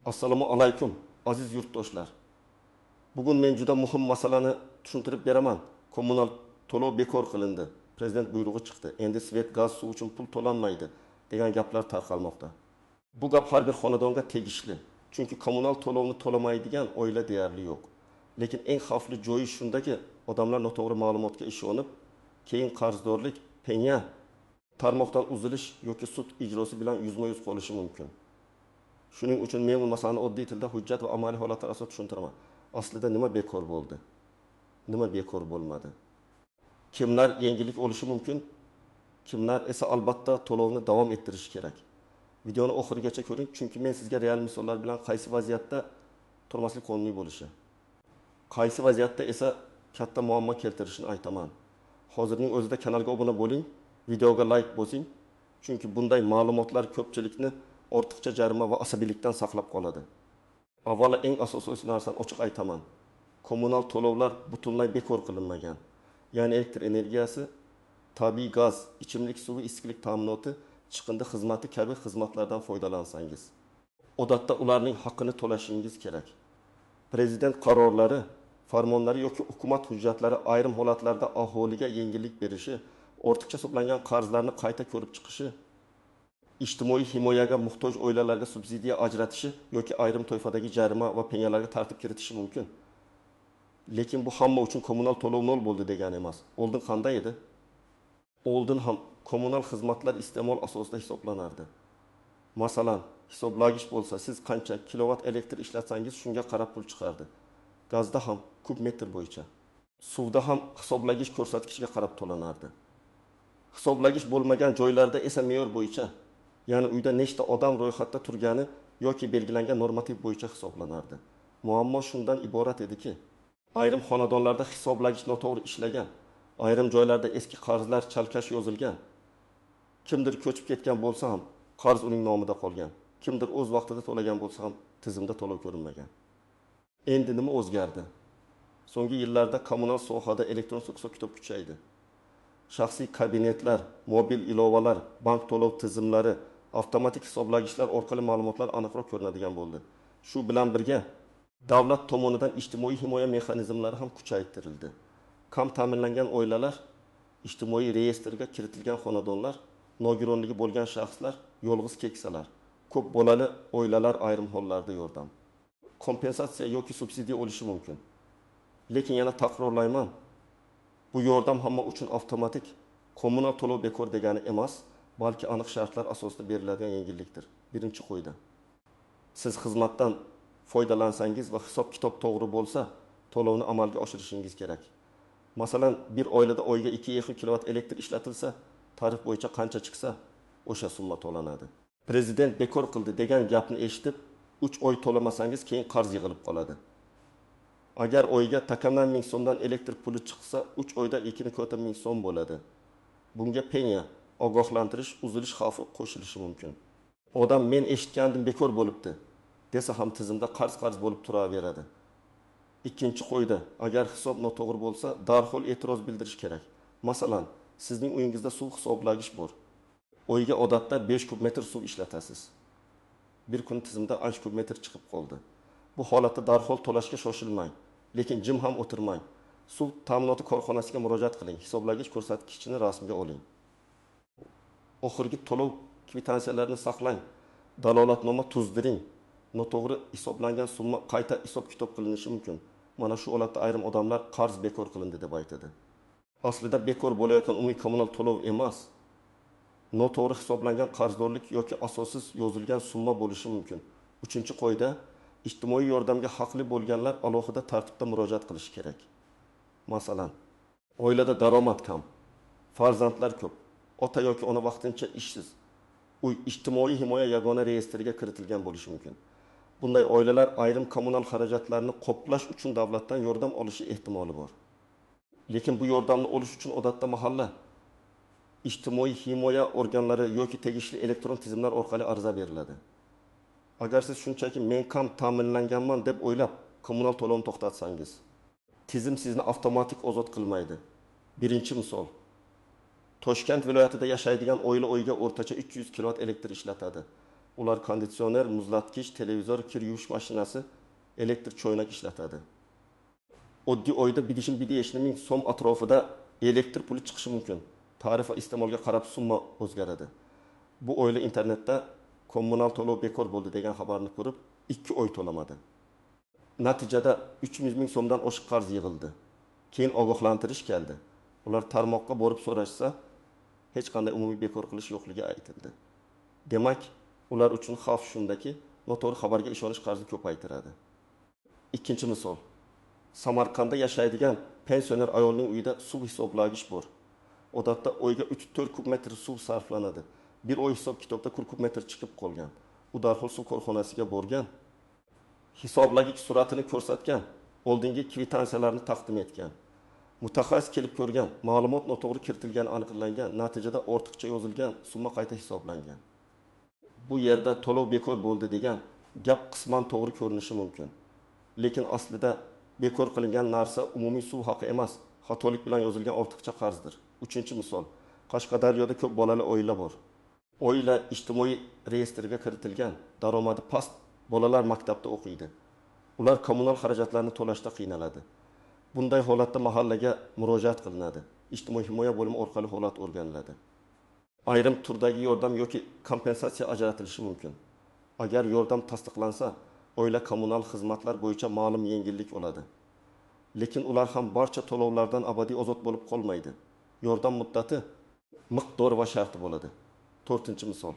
Assalomu alaykum aziz yurtdoshlar. Bugun men juda muhim masalani tushuntirib beraman. Kommunal to'lov bekor qilindi. Prezident buyrug'i chiqdi. Endi svet, gaz, suv uchun pul to'lanmaydi degan gaplar tarqalmoqda. Bu gap har bir xonadonga tegishli. Chunki kommunal to'lovni to'lamaydigan oila deyarli yo'q. Lekin eng xavfli joyi shundaki, odamlar noto'g'ri ma'lumotga ishonib, keyin qarzdorlik, penya, tarmoqdan uzilish yoki sud ijrosi bilan yuzma-yuz qolishi mumkin. Shuning uchun men bu masalani oddiy tilda hujjat va amaliy holatlar asosida tushuntiraman. Aslida nima bekor bo'ldi? Nima bekor bo'lmadi? Kimlar yengillik olishi mumkin? Kimlar esa albatta to'lovni davom ettirishi kerak. Videoni oxirigacha ko'ring, chunki men sizga real misollar bilan qaysi vaziyatda turmaslik qonuniy bo'lishi, qaysi vaziyatda esa katta muammo keltirishini aytaman. Hozirning o'zida kanalga obuna bo'ling, videoga like bosing, chunki bunday ma'lumotlar ko'pchilikni ortiqcha jarima va asabiylikdan saqlab qoladi. Avvalo eng asosiy narsani ochiq aytaman. Kommunal to'lovlar butunlay bekor qilinmagan. Ya'ni elektr energiyasi, tabiiy gaz, ichimlik suvi, issiqlik ta'minoti, chiqindi xizmati kabi xizmatlardan foydalansangiz, odatda ularning haqqini to'lashingiz kerak. Prezident qarorlari, farmonlari yoki hukumat hujjatlari ayrim holatlarda aholiga yengillik berishi, ortiqcha hisoblangan qarzlarni qayta ko'rib chiqishi, ijtimoiy himoyaga muhtoj oilalarga subsidiya ajratishi yoki ayrim toifadagi jarima va penyalarga tartib kiritishi mumkin. Lekin bu hamma uchun kommunal to'lov nol bo'ldi degani emas. Oldin qanday edi? Oldin ham kommunal xizmatlar iste'mol asosida hisoblanardi. Masalan, hisoblagich bo'lsa, siz qancha kilovat elektr ishlatsangiz shunga qarab pul chiqardi. Gazda ham kub metr bo'yicha, suvda ham hisoblagich ko'rsatkichiga qarab to'lanardi. Hisoblagich bo'lmagan joylarda esa me'yor bo'yicha, ya'ni uyda nechta odam ro'yxatda turgani yoki belgilangan normativ bo'yicha hisoblanardi. Muammo shundan iborat ediki, ayrim xonadonlarda hisoblagich noto'g'ri ishlagan, ayrim joylarda eski qarzlar chalkash yozilgan. Kimdir ko'chib ketgan bo'lsa ham qarz uning nomida qolgan. Kimdir o'z vaqtida to'lagan bo'lsa ham tizimda to'lov ko'rinmagan. Endi nima o'zgardi? So'nggi yillarda kommunal sohada elektron hisob-kitob kuchaydi. Shaxsiy kabinetlar, mobil ilovalar, bank to'lov tizimlari, avtomatik hisoblagichlar orqali ma'lumotlar aniqroq ko'rinadigan bo'ldi. Shu bilan birga davlat tomonidan ijtimoiy himoya mexanizmlari ham kuchaytirildi. Kam ta'minlangan oilalar, ijtimoiy reyestrga kiritilgan xonadonlar, nogironligi bo'lgan shaxslar, yolg'iz keksalar, ko'p bolali oilalar ayrim hollarda yordam, kompensatsiya yoki subsidiya olishi mumkin. Lekin yana takrorlayman, bu yordam hamma uchun avtomatik kommunal to'lov bekor degani emas, balki aniq shartlar asosida beriladigan yengillikdir. Birinchi qo'yda siz xizmatdan foydalansangiz va hisob-kitob to'g'ri bo'lsa, to'lovni amalga oshirishingiz kerak. Masalan, bir oilada oyiga 2 kilovat elektr ishlatilsa, tarif bo'yicha qancha chiqsa, o'sha summa to'lanadi. Prezident bekor qildi degan gapni eshitib, 3 oy to'lamasangiz keyin qarz yig'ilib qoladi. Agar oyiga takamdan 1000 so'mdan elektr puli chiqsa, 3 oyda 2,4 ming so'm bo'ladi. Bunga penya, ogohlantirish, uzilish xavfi qo'shilishi mumkin. Odam men eshitgandim bekor bo'libdi desa ham tizimda qarz bo'lib turaveradi. Ikkinchi qo'yda, agar hisob noto'g'ri bo'lsa, darhol e'tiroz bildirish kerak. Masalan, sizning uyingizda suv hisoblagich bor. Oyiga odatda 5 kub metr suv ishlatasiz. Bir kun tizimda 5 kub metr chiqib qoldi. Bu holatda darhol to'lashga shoshilmang, lekin jim ham o'tirmang. Suv ta'minoti korxonasiga murojaat qiling, hisoblagich ko'rsatkichini rasmga oling. Oxirgi to'lov kvitansiyalarni saqlang, dalolatnoma tuzdiring. Noto'g'ri hisoblangan summa qayta hisob-kitob qilinishi mumkin. Mana shu holatda ayrim odamlar qarz bekor qilindi deb aytadi. Aslida bekor bo'layotgan umumiy kommunal to'lov emas, noto'g'ri hisoblangan qarzdorlik yoki asossiz yozilgan summa bo'lishi mumkin. 3-qo'yda ijtimoiy yordamga haqli bo'lganlar alohida tartibda murojaat qilishi kerak. Masalan, oilada daromad kam, farzandlar ko'p, ota yoki ona vaqtincha ishsiz. Uy ijtimoiy himoya yagona reyestriga kiritilgan bo'lishi mumkin. Bunday oilalar ayrim kommunal xarajatlarni qoplash uchun davlatdan yordam olishi ehtimoli bor. Lekin bu yordamni olish uchun odatda mahalla ijtimoiy himoya organlari yoki tegishli elektron tizimlar orqali ariza beriladi. Agar siz shunchaki men kam ta'minlanganman deb o'ylab kommunal to'lovni to'xtatsangiz, tizim sizni avtomatik ozod qilmaydi. Birinchi misol, Toshkent viloyatida yashaydigan oila o'yiga o'rtacha 300 kilovat elektr ishlatadi. Ular konditsioner, muzlatgich, televizor, kir yuvish mashinasi, elektr cho'ynak ishlatadi. Oddiy oyda bir ming so'm atrofida elektr puli chiqishi mumkin. Tarif va iste'molga qarab summa o'zgaradi. Bu oyla internetda kommunal to'lov bekor bo'ldi degan xabarni ko'rib, 2 oy to'lamadi. Natijada 300 ming so'mdan oshiq qarz yig'ildi. Keyin ogohlantirish keldi. Ular tarmoqqa borib so'rashsa, hech qanday umumiy bekor qilish yo'qligi aytildi. Demak, ular uchun xavf shundaki, noto'g'ri xabarga ishonish qarzni ko'paytiradi. Ikkinchi misol. Samarqandda yashaydigan pensioner ayolning uyida suv hisoblagich bor. Odatda oyga 3-4 kub metr suv sarflanadi. Bir oy hisob kitobda 40 kub metr chiqib qolgan. U darhol suv korxonasiga borgan. Hisoblagich suratini ko'rsatgan, oldingi kvitansiyalarni taqdim etgan. Mutaxassis kelib ko'rgan, ma'lumot noto'g'ri kiritilgani aniqlangan, natijada ortiqcha yozilgan summa qayta hisoblangan. Bu yerda to'lov bekor bo'ldi degan gap qisman to'g'ri ko'rinishi mumkin. Lekin aslida bekor qilingan narsa umumiy suv haqi emas, xatolik bilan yozilgan ortiqcha qarzdir. Uchinchi misol. Qashqadaryoda ko'p bolali oila bor. Oila ijtimoiy reyestrga kiritilgan, daromadi past bolalar maktabda o'qiydi. Ular kommunal xarajatlarni to'lashda qiynaladi. Bunday holatda mahallaga murojaat qilinadi. Ijtimoiy himoya bo'limi orqali holat o'rganiladi. Ayrim turdagi yordam yoki kompensatsiya ajratilishi mumkin. Agar yordam tasdiqlansa, oila kommunal xizmatlar bo'yicha ma'lum yengillik oladi. Lekin ular ham barcha to'lovlardan abadiy ozod bo'lib qolmaydi. Yordam muddati, miqdor va sharti bo'ladi. 4-misol.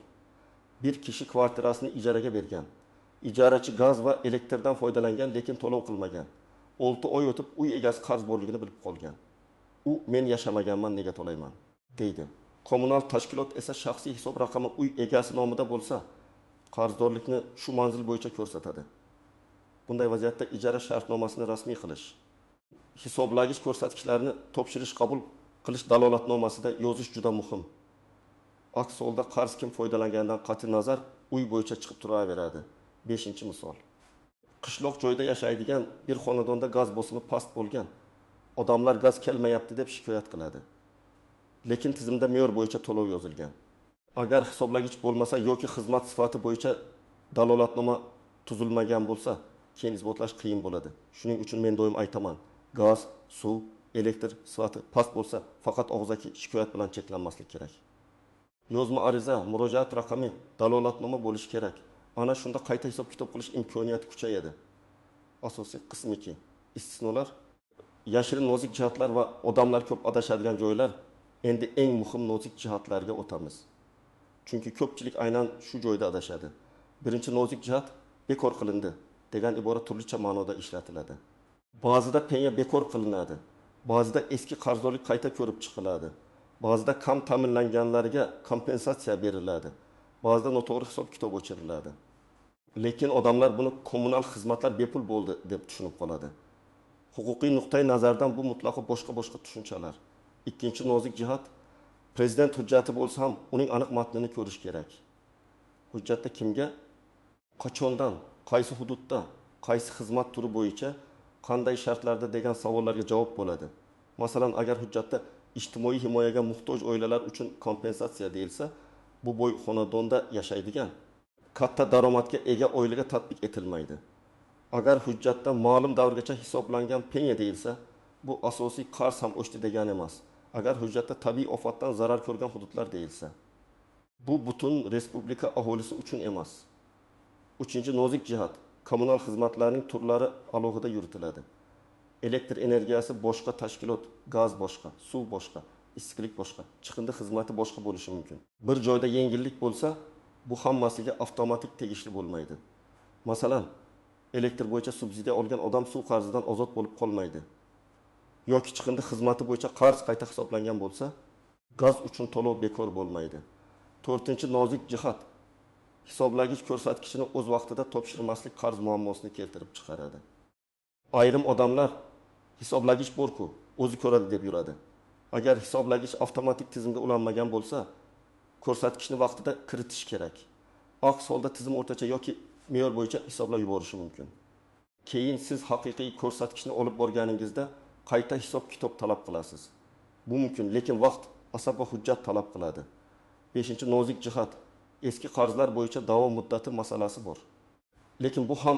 Bir kishi kvartirasini ijaraga bergan. Ijarachi gaz va elektrdan foydalangan, lekin to'lov qilmagan. 6 oy o'tib uy egasi qarz borligini bilib qolgan. U men yashamaganman, nega to'layman deydi. Kommunal tashkilot esa shaxsiy hisob raqami uy egasi nomida bo'lsa, qarzdorlikni shu manzil bo'yicha ko'rsatadi. Bunday vaziyatda ijara shartnomasini rasmiy qilish, hisoblagich ko'rsatkichlarini topshirish qabul qilish dalolatnomasida yozish juda muhim. Aks holda qarz kim foydalanganidan qat'iy nazar uy bo'yicha chiqib turaveradi. 5-misol. Qishloq joyda yashaydigan bir xonadonda gaz bosimi past bo'lgan. Odamlar gaz kelmayapti deb shikoyat qiladi. Lekin tizimda me'yor bo'yicha to'lov yozilgan. Agar hisoblagich bo'lmasa yoki xizmat sifati bo'yicha dalolatnoma tuzilmagan bo'lsa, keyin isbotlash qiyin bo'ladi. Shuning uchun men doim aytaman, gaz, suv, elektr sifati past bo'lsa, faqat og'zaki shikoyat bilan cheklanmaslik kerak. Yozma ariza, murojaat raqami, dalolatnoma bo'lishi kerak. Ana shunda qayta hisob kitob qilish imkoniyati kuchayadi. Asosiy qism 2. Istisnolar, yashirin nozik jihatlar va odamlar ko'p adashadigan joylar. Endi eng muhim nozik jihatlarga o'tamiz. Chunki ko'pchilik aynan shu joyda adashadi. Birinchi nozik jihat bekor qilindi degan ibora turlicha ma'noda ishlatiladi. Ba'zida penya bekor qilinadi. Ba'zida eski qarzdorlik qayta ko'rib chiqiladi. Ba'zida kam ta'minlanganlarga kompensatsiya beriladi. Ba'zida noto'g'ri hisob kitob o'chiriladi. Lekin odamlar buni kommunal xizmatlar bepul bo'ldi deb tushunib qoladi. Huquqiy nuqtai nazardan bu mutlaqo boshqa tushunchalar. Ikkinchi nozik jihat, prezident hujjati bo'lsa ham uning aniq matnini ko'rish kerak. Hujjatda kimga, qachondan, qaysi hududda, qaysi xizmat turi bo'yicha, qanday shartlarda degan savollarga javob bo'ladi. Masalan, agar hujjatda ijtimoiy himoyaga muhtoj oilalar uchun kompensatsiya deyilsa, bu bo'y xonadonda yashaydigan katta daromadga ega oilaga tatbiq etilmaydi. Agar hujjatda ma'lum davrgacha hisoblangan penya deyilsa, bu asosiy qarz ham o'chdi degani emas. Agar hujjatda tabiiy ofatdan zarar ko'rgan hududlar deyilsa, bu butun respublika aholisi uchun emas. 3-nozik jihat, kommunal xizmatlarning turlari alohida yuritiladi. Elektr energiyasi boshqa tashkilot, gaz boshqa, suv boshqa, issiqlik boshqa, chiqindi xizmati boshqa bo'lishi mumkin. Bir joyda yengillik bo'lsa, bu hammasiga avtomatik tegishli bo'lmaydi. Masalan, elektr bo'yicha subsidiya olgan odam suv qarzidan ozod bo'lib qolmaydi. Yoki chiqindi xizmati bo'yicha qarz qayta hisoblangan bo'lsa, gaz uchun to'lov bekor bo'lmaydi. 4-nozik jihat, hisoblagich ko'rsatkichini o'z vaqtida topshirmaslik qarz muammosini keltirib chiqaradi. Ayrim odamlar hisoblagich bor-ku, o'zi ko'radi deb yuradi. Agar hisoblagich avtomatik tizimga ulanmagan bo'lsa, ko'rsatkichni vaqtida kiritish kerak. Aks holda tizim o'rtacha yoki me'yor bo'yicha hisoblab yuborishi mumkin. Keyin siz haqiqiy ko'rsatkichni olib borganingizda qayta hisob kitob talab qilasiz. Bu mumkin, lekin vaqt, asab va hujjat talab qiladi. 5-nozik jihat, eski qarzlar bo'yicha da'vo muddati masalasi bor. Lekin bu ham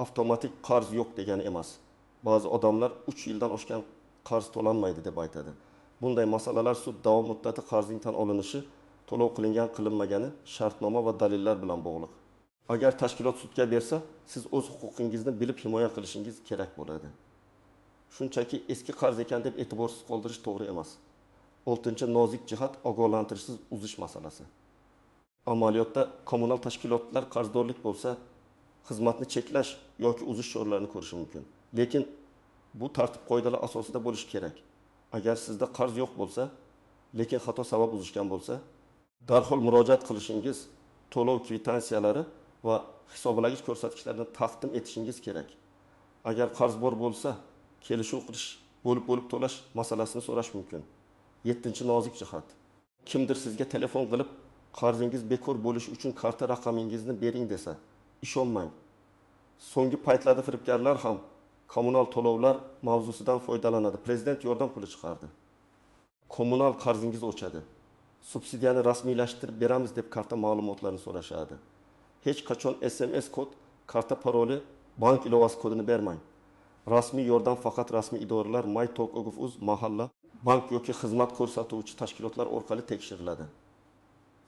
avtomatik qarz yo'q degani emas. Ba'zi odamlar 3 yildan oshgan qarz to'lanmaydi deb aytadi. Bunday masalalar sud da'vo muddati qarzning tan olinishi, to'lov qilingan qilinmagani shartnoma va dalillar bilan bog'liq. Agar tashkilot sudga bersa, siz o'z huquqingizni bilib himoya qilishingiz kerak bo'ladi. Shunchaki eski qarz ekan deb e'tiborsiz qoldirish to'g'ri emas. 6-nozik jihat ogohlantirishsiz uzish masalasi. Amaliyotda kommunal tashkilotlar qarzdorlik bo'lsa, xizmatni cheklash yoki uzish choralarini ko'rishi mumkin. Lekin bu tartib qoidalar asosida bo'lishi kerak. Agar sizda qarz yo'q bo'lsa, lekin xato sabab uzishgan bo'lsa, darhol murojaat qilishingiz, to'lov kvitansiyalari va hisoblagich ko'rsatkichlarini taqdim etishingiz kerak. Agar qarz bor bo'lsa, kelishuv qilish, bo'lib to'lash masalasini so'rash mumkin. 7-nozik jihat. Kimdir sizga telefon qilib, qarzingiz bekor bo'lishi uchun karta raqamingizni bering desa, ishonmang. So'nggi paytlarda firibgarlar ham kommunal to'lovlar mavzusidan foydalanadi. Prezident yordam puli chiqardi. Kommunal qarzingiz o'chadi. Subsidiyani rasmiylashtirib beramiz deb karta ma'lumotlarini so'rashadi. Hech qachon SMS kod, karta paroli, bank ilovasi kodini bermang. Rasmiy yordam faqat rasmiy idoralar, my.gov.uz, mahalla, bank yoki xizmat ko'rsatuvchi tashkilotlar orqali tekshiriladi.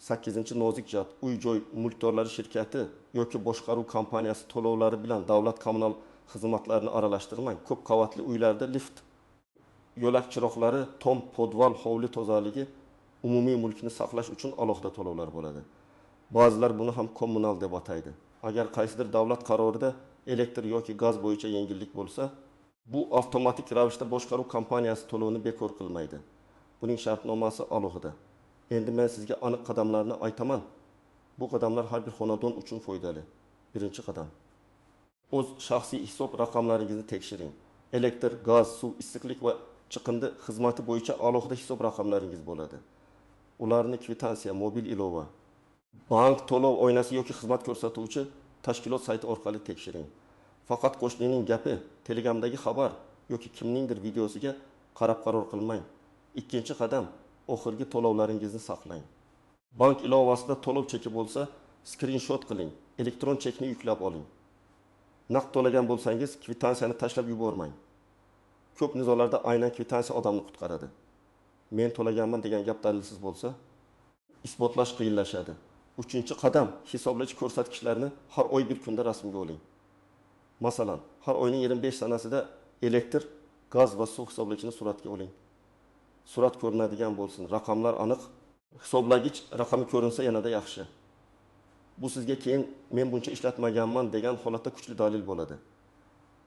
8-nozik jihat. Uy-joy mulkdorlari shirkati yoki boshqaruv kompaniyasi to'lovlari bilan davlat kommunal xizmatlarini aralashtirmang. Ko'p qavatli uylarda lift, yo'lak chiroqlari, tom, podval, hovli tozaligi, umumiy mulkni saqlash uchun alohida to'lovlar bo'ladi. Ba'zilar buni ham kommunal deb ataydi. Agar qaysidir davlat qarorida elektr yoki gaz bo'yicha yengillik bo'lsa, bu avtomatik ravishda boshqaruv kompaniyasi to'lovini bekor qilmaydi. Buning shartnomasi alohida. Endi men sizga aniq qadamlarni aytaman. Bu qadamlar har bir xonadon uchun foydali. Birinchi qadam. O'z shaxsiy hisob raqamlaringizni tekshiring. Elektr, gaz, suv, issiqlik va chiqindi xizmati bo'yicha alohida hisob raqamlaringiz bo'ladi. Ularni kvitansiya, mobil ilova, bank to'lov oynasi yoki xizmat ko'rsatuvchi tashkilot sayti orqali tekshiring. Faqat qo'shnining gapi, Telegramdagi xabar yoki kimningdir videosiga qarab qaror qilmang. Ikkinchi qadam, oxirgi to'lovlaringizni saqlang. Bank ilovasida to'lov cheki bo'lsa, skrinshot qiling, elektron chekni yuklab oling. Naqd to'lagan bo'lsangiz, kvitansiyani tashlab yubormang. Ko'p nizolarda aynan kvitansiya odamni qutqaradi. Men to'laganman degan gap dalilsiz bo'lsa, isbotlash qiyinlashadi. 3-qadam, hisoblagich ko'rsatkichlarni har oy bir kunda rasmga oling. Masalan, har oyning 25 sanasida elektr, gaz va suv hisoblagichini suratga oling. Surat ko'rinadigan bo'lsin, raqamlar aniq, hisoblagich raqami ko'rinsa yanada yaxshi. Bu sizga keyin men buncha ishlatmaganman degan holatda kuchli dalil bo'ladi.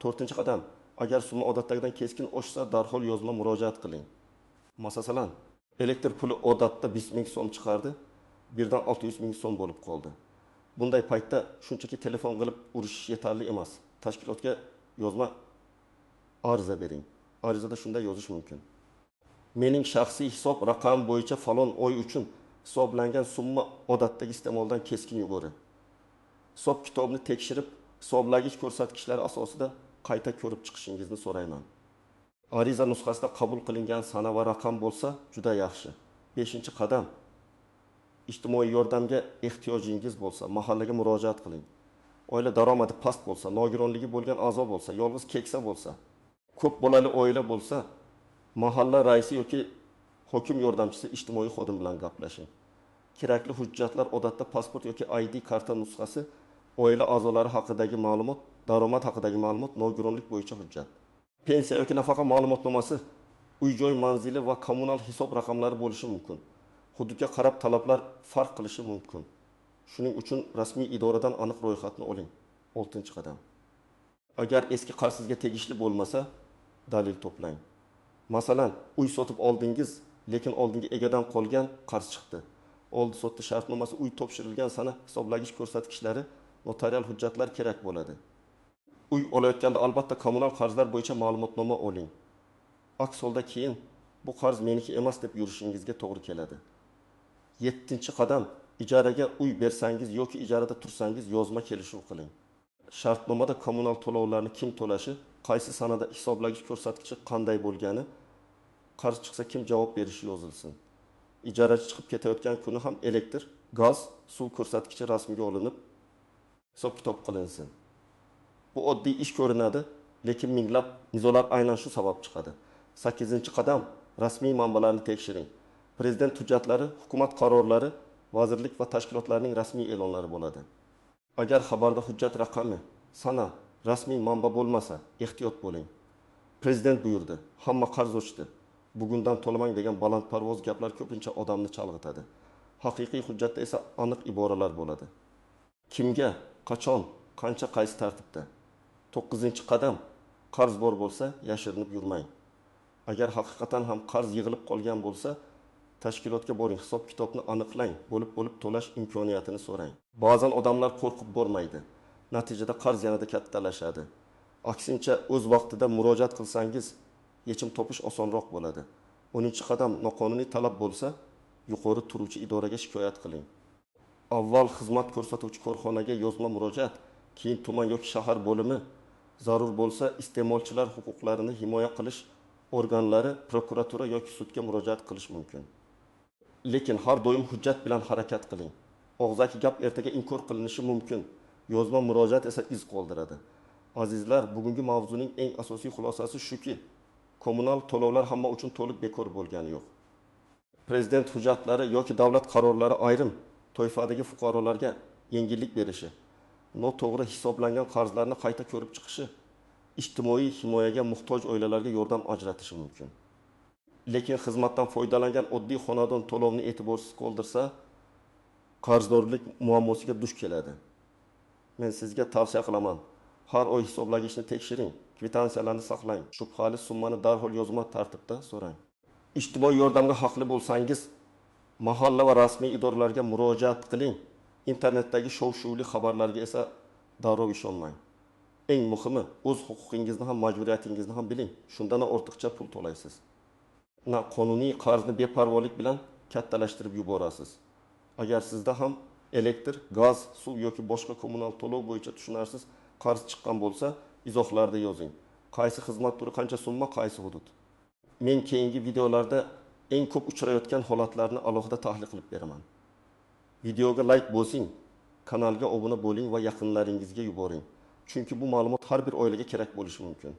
4-qadam, agar summa odatdagidan keskin oshsa, darhol yozma murojaat qiling. Masalan, elektr puli odatda 5 ming so'm chiqardi, birdan 600 ming so'm bo'lib qoldi. Bunday paytda shunchaki telefon qilib urishish yetarli emas. Tashkilotga yozma ariza bering. Arizada shunday yozish mumkin. Mening shaxsiy hisob raqam bo'yicha falon oy uchun hisoblangan summa odatdagi iste'moldan keskin yuqori. Hisob kitobni tekshirib, hisoblagich ko'rsatkichlari asosida qayta ko'rib chiqishingizni so'rayman. Ariza nusxasida qabul qilingan sana va raqam bo'lsa, juda yaxshi. 5-qadam. Ijtimoiy yordamga ehtiyojingiz bo'lsa, mahallaga murojaat qiling. Oila daromadi past bo'lsa, nogironligi bo'lgan a'zo bo'lsa, yolg'iz keksa bo'lsa, ko'p bolali oila bo'lsa, mahalla raisi yoki hokim yordamchisi ijtimoiy xodim bilan gaplashing. Kerakli hujjatlar odatda pasport yoki ID karta nusxasi, oila a'zolari haqidagi ma'lumot, daromad haqidagi ma'lumot, nogironlik bo'yicha hujjat. Pensiya yoki nafaqa ma'lumotnomasi, uy-joy manzili va kommunal hisob raqamlari bo'lishi mumkin. Hududga qarab talablar farq qilishi mumkin. Shuning uchun rasmiy idoradan aniq ro'yxatni oling. 6-qadam. Agar eski qarz sizga tegishli bo'lmasa, dalil to'plang. Masalan, uy sotib oldingiz, lekin oldingi egadan qolgan qarz chiqdi. Oldi sotdi shartnomasi, uy topshirilgan sana, hisoblagich ko'rsatkichlari, notarial hujjatlar kerak bo'ladi. Uy olayotganda albatta kommunal qarzlar bo'yicha ma'lumotnoma oling. Aks holda keyin bu qarz meniki emas deb yurishingizga to'g'ri keladi. 7-qadam, ijaraga uy bersangiz yoki ijarada tursangiz yozma kelishuv qiling. Shartnomada kommunal to'lovlarni kim to'lashi, qaysi sanada hisoblagich ko'rsatkichi qanday bo'lgani, qarz chiqsa kim javob berishi yozilsin. Ijarachi chiqib ketayotgan kuni ham elektr, gaz, suv ko'rsatkichi rasmga olinib, hisob-kitob qilinsin. Bu oddiy ish ko'rinadi, lekin minglab nizolar aynan shu sabab chiqadi. 8-qadam rasmiy manbalarni tekshiring. Prezident hujjatlari, hukumat qarorlari, vazirlik va tashkilotlarning rasmiy e'lonlari bo'ladi. Agar xabarda hujjat raqami, sana, rasmiy manba bo'lmasa, ehtiyot bo'ling. Prezident buyurdi, hamma qarz ochdi. Bugundan to'lamang degan balandparvoz gaplar ko'pincha odamni chalg'itadi. Haqiqiy hujjatda esa aniq iboralar bo'ladi. Kimga, qachon, qancha, qaysi tartibda? 9-qadam qarz bor bo'lsa, yashirinib yurmang. Agar haqiqatan ham qarz yig'ilib qolgan bo'lsa, tashkilotga boring, hisob-kitobni aniqlang, bo'lib to'lash imkoniyatini so'rang. Ba'zan odamlar qo'rqib bormaydi. Natijada qarz yanada kattalashadi. Aksincha, o'z vaqtida murojaat qilsangiz, yechim topish osonroq bo'ladi. 10-qadam noqonuniy talab bo'lsa, yuqori turuvchi idoraga shikoyat qiling. Avval xizmat ko'rsatuvchi korxonaga yozma murojaat, keyin tuman yoki shahar bo'limi, zarur bo'lsa iste'molchilar huquqlarini himoya qilish organlari, prokuratura yoki sudga murojaat qilish mumkin. Lekin har doim hujjat bilan harakat qiling. Og'zaki gap ertaga inkor qilinishi mumkin. Yozma murojaat esa iz qoldiradi. Azizlar, bugungi mavzuning eng asosiy xulosasi shuki, kommunal to'lovlar hamma uchun to'liq bekor bo'lgani yo'q. Prezident hujjatlari yoki davlat qarorlari ayrim toifadagi fuqarolarga yengillik berishi, noto'g'ri hisoblangan qarzlarni qayta ko'rib chiqishi, ijtimoiy himoyaga muhtoj oilalarga yordam ajratishi mumkin. Lekin xizmatdan foydalangan oddiy xonadon to'lovni e'tiborsiz qoldirsa, qarzdorlik muammosiga duch keladi. Men sizga tavsiya qilaman. Har oy hisoblagichni tekshiring, kvitansiyalarni saqlang, shubhali summani darhol yozma tartibda so'rang. Ijtimoiy yordamga haqli bo'lsangiz, mahalla va rasmiy idoralarga murojaat qiling. Internetdagi shov-shuvli xabarlarga esa darrov ishonmang. Eng muhimi, o'z huquqingizni ham, majburiyatingizni ham biling. Shundan ortiqcha pul to'laysiz. Qonuniy qarzni beparvolik bilan kattalashtirib yuborasiz. Agar sizda ham elektr, gaz, suv yoki boshqa kommunal to'lov bo'yicha tushunarsiz qarz chiqqan bo'lsa, izohlarda yozing. Qaysi xizmat turi qancha summa, qaysi hudud. Men keyingi videolarda eng ko'p uchrayotgan holatlarni alohida tahlil qilib beraman. Videoga like bosing, kanalga obuna bo'ling va yaqinlaringizga yuboring. Chunki bu ma'lumot har bir oilaga kerak bo'lishi mumkin.